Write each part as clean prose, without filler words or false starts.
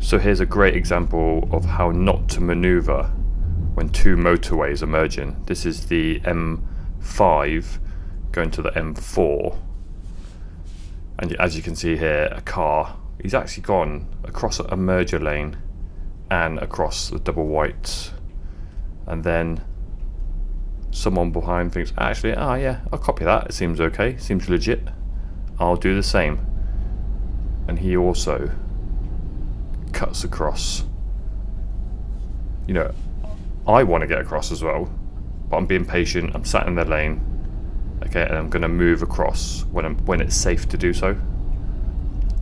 So here's a great example of how not to maneuver when two motorways are merging. This is the M5 going to the M4, and as you can see here, a car, he's actually gone across a merger lane and across the double whites, and then someone behind thinks, actually, yeah, I'll copy that, it seems okay, seems legit, I'll do the same. And he also cuts across. You know, I want to get across as well, but I'm being patient, I'm sat in the lane, okay, and I'm going to move across when it's safe to do so.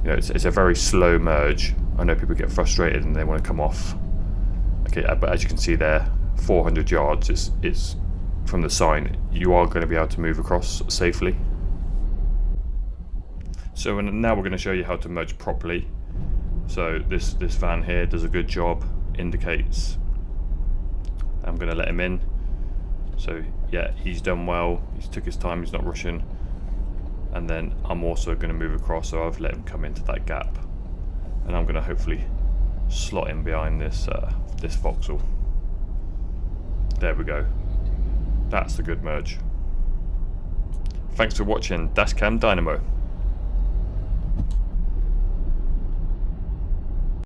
You know, it's a very slow merge. I know people get frustrated and they want to come off. Okay, but as you can see there, 400 yards is from the sign. You are going to be able to move across safely. So now we're going to show you how to merge properly. So this van here does a good job, indicates. I'm going to let him in. So yeah, he's done well, he's took his time, he's not rushing. And then I'm also going to move across, so I've let him come into that gap. And I'm going to hopefully slot in behind this Vauxhall. There we go. That's a good merge. Thanks for watching Dashcam Dynamo.